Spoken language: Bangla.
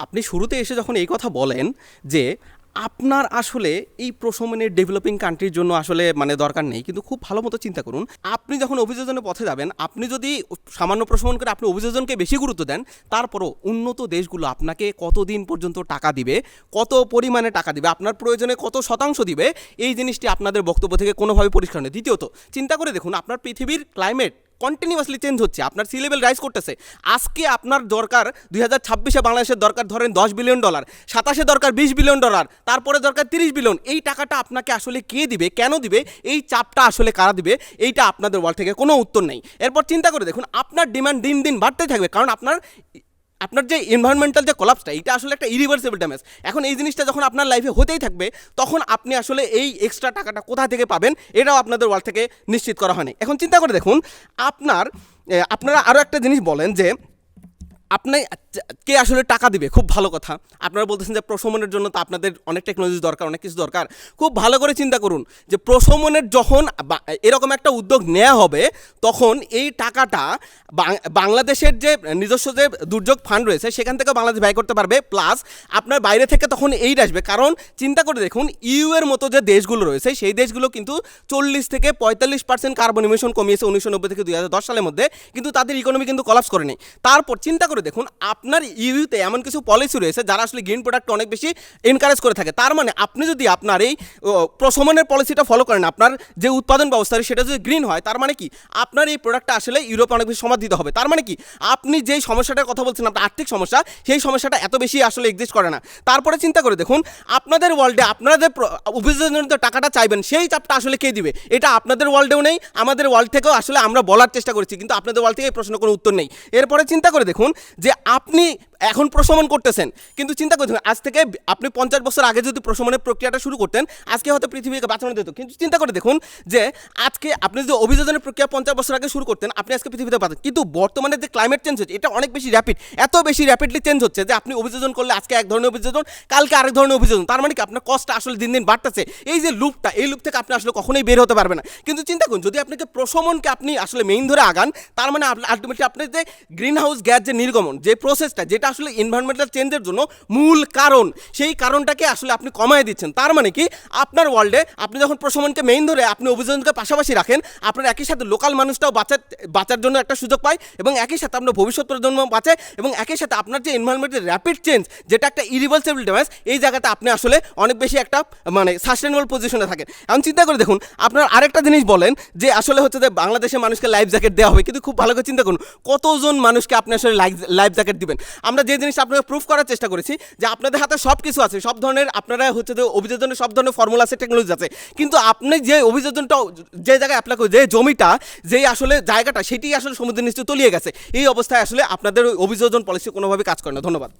আপনি শুরুতে এসে যখন এই কথা বলেন যে আপনার আসলে এই প্রশমনের ডেভেলপিং কান্ট্রির জন্য আসলে মানে দরকার নেই, কিন্তু খুব ভালো মতো চিন্তা করুন, আপনি যখন অভিযোজনের পথে যাবেন, আপনি যদি সামান্য প্রশমন করে আপনি অভিযোজনকে বেশি গুরুত্ব দেন, তারপরও উন্নত দেশগুলো আপনাকে কতদিন পর্যন্ত টাকা দিবে, কত পরিমাণে টাকা দিবে, আপনার প্রয়োজনে কত শতাংশ দিবে, এই জিনিসটি আপনাদের বক্তব্য থেকে কোনোভাবে পরিষ্কার নয়। দ্বিতীয়ত, চিন্তা করে দেখুন, আপনার পৃথিবীর ক্লাইমেট কন্টিনিউয়াসলি চেঞ্জ হচ্ছে, আপনার সি লেভেল রাইজ করতেছে। আজকে আপনার দরকার 2026-এ বাংলাদেশের দরকার ধরেন $10 বিলিয়ন, 27-এ দরকার $20 বিলিয়ন, তারপরে দরকার 30 বিলিয়ন। এই টাকাটা আপনাকে আসলে কে দিবে, কেন দিবে, এই চাপটা আসলে কারা দিবে, এইটা আপনাদের ওয়ার্ল্ড থেকে কোনো উত্তর নেই। এরপর চিন্তা করে দেখুন, আপনার ডিমান্ড দিন দিন বাড়তে থাকবে, কারণ আপনার যে এনভায়রনমেন্টাল যে কলাপসটা, এটা আসলে একটা ইরিভার্সিবল ড্যামেজ। এখন এই জিনিসটা যখন আপনার লাইফে হতেই থাকবে, তখন আপনি আসলে এই এক্সট্রা টাকাটা কোথা থেকে পাবেন, এটাও আপনাদের ওয়ার্ল্ড থেকে নিশ্চিত করা হয়নি। এখন চিন্তা করে দেখুন, আপনারা আরও একটা জিনিস বলেন যে আপনি কে আসলে টাকা দিবে, খুব ভালো কথা। আপনারা বলতেছেন যে প্রশমনের জন্য তো আপনাদের অনেক টেকনোলজি দরকার, অনেক কিছু দরকার। খুব ভালো করে চিন্তা করুন যে প্রশমনের যখন এরকম একটা উদ্যোগ নেওয়া হবে, তখন এই টাকাটা বাংলাদেশের যে নিজস্ব যে দুর্যোগ ফান্ড রয়েছে সেখান থেকে বাংলাদেশ ব্যয় করতে পারবে, প্লাস আপনার বাইরে থেকে তখন এইড আসবে। কারণ চিন্তা করে দেখুন, ইউ এর মতো যে দেশগুলো রয়েছে সেই দেশগুলো কিন্তু 40-45% কার্বন ইমিশন কমিয়েছে 1990 থেকে 2010 সালের মধ্যে, কিন্তু তাদের ইকোনমি কিন্তু কলাপস করেনি। তারপর চিন্তা করে দেখুন, আপনার ইউতে এমন কিছু পলিসি রয়েছে যারা আসলে গ্রিন প্রোডাক্ট অনেক বেশি এনকারেজ করে থাকে। তার মানে আপনি যদি আপনার এই প্রশমনের পলিসিটা ফলো করেন, আপনার যে উৎপাদন ব্যবস্থা সেটা যদি গ্রিন হয়, তার মানে কি আপনার এই প্রোডাক্টটা আসলে ইউরোপে অনেক বেশি সমাদৃত হবে। তার মানে কি আপনি যেই সমস্যাটার কথা বলছেন, আপনার আর্থিক সমস্যা, সেই সমস্যাটা এত বেশি আসলে এক্সিস্ট করে না। তারপরে চিন্তা করে দেখুন, আপনাদের ওয়ার্ল্ডে আপনারা যে অভিযোজনিত টাকাটা চাইবেন, সেই চাপটা আসলে কে দিবে, এটা আপনাদের ওয়ার্ল্ডেও নেই, আমাদের ওয়ার্ল্ড থেকেও আসলে আমরা বলার চেষ্টা করেছি, কিন্তু আপনাদের ওয়ার্ল্ড থেকে এই প্রশ্নের কোনো উত্তর নেই। এরপরে চিন্তা করে দেখুন যে আপনি এখন প্রশমন করতেছেন, কিন্তু চিন্তা করতে আজ থেকে আপনি 50 বছর আগে যদি প্রশমনের প্রক্রিয়াটা শুরু করতেন, আজকে হয়তো পৃথিবীকে বাঁচানো যেত। কিন্তু চিন্তা করে দেখুন যে আজকে আপনি যদি অভিযোজনের প্রক্রিয়া 50 বছর আগে শুরু করতেন, আপনি আজকে পৃথিবীতে বাঁচেন। কিন্তু বর্তমানে যে ক্লাইমেট চেঞ্জ হচ্ছে, এটা অনেক বেশি র্যাপিড, এত বেশি র্যাপিডলি চেঞ্জ হচ্ছে যে আপনি অভিযোজন করলে আজকে এক ধরনের অভিযোজন, কালকে আরেক ধরনের অভিযোজন। তার মানে কি আপনার কষ্টটা আসলে দিন দিন বাড়তেছে। এই যে লুপটা, এই লুপ থেকে আপনি আসলে কখনোই বের হতে পারবেন না। কিন্তু চিন্তা করুন, যদি আপনাকে প্রশমনকে আপনি আসলে মেইন ধরে আগান, তার মানে আলটিমেটলি আপনার যে গ্রিন হাউস গ্যাস যে নির্গমন, যে প্রসেসটা, যেটা আসলে এনভায়রনমেন্টাল চেঞ্জের জন্য মূল কারণ, সেই কারণটাকে আসলে আপনি কমায় দিচ্ছেন। তার মানে কি আপনার ওয়ার্ল্ডে আপনি যখন প্রশমনকে মেইন ধরে আপনি অভিযোজনকে পাশাপাশি রাখেন, আপনার একই সাথে লোকাল মানুষটাও বাঁচার জন্য একটা সুযোগ পায়, এবং একই সাথে আপনার ভবিষ্যৎ প্রজন্ম বাঁচে, এবং একই সাথে আপনার যে এনভায়রনমেন্টের র্যাপিড চেঞ্জ, যেটা একটা ইরিভার্সিবল ড্যামেজ, এই জায়গাতে আপনি আসলে অনেক বেশি একটা মানে সাস্টেনেবল পজিশনে থাকেন। এখন চিন্তা করে দেখুন, আপনার আরেকটা জিনিস বলেন যে আসলে হচ্ছে যে বাংলাদেশের মানুষকে লাইফ জ্যাকেট দেওয়া হবে, কিন্তু খুব ভালো করে চিন্তা করুন কতজন মানুষকে আপনি আসলে লাইফ জ্যাকেট দিবেন। আমরা যে জিনিসটা আপনাকে প্রুফ করার চেষ্টা করেছি যে আপনাদের হাতে সব কিছু আছে, সব ধরনের আপনারা হচ্ছে যে অভিযোজনের সব ধরনের ফর্মুলা আছে, টেকনোলজি আছে, কিন্তু আপনি যে অভিযোজনটা যে জায়গায় অ্যাপ্লাই করে, যে জমিটা, যেই আসলে জায়গাটা, সেটি আসলে সমুদ্রের নিচে তলিয়ে গেছে। এই অবস্থায় আসলে আপনাদের ওই অভিযোজন পলিসি কোনোভাবে কাজ করে না। ধন্যবাদ।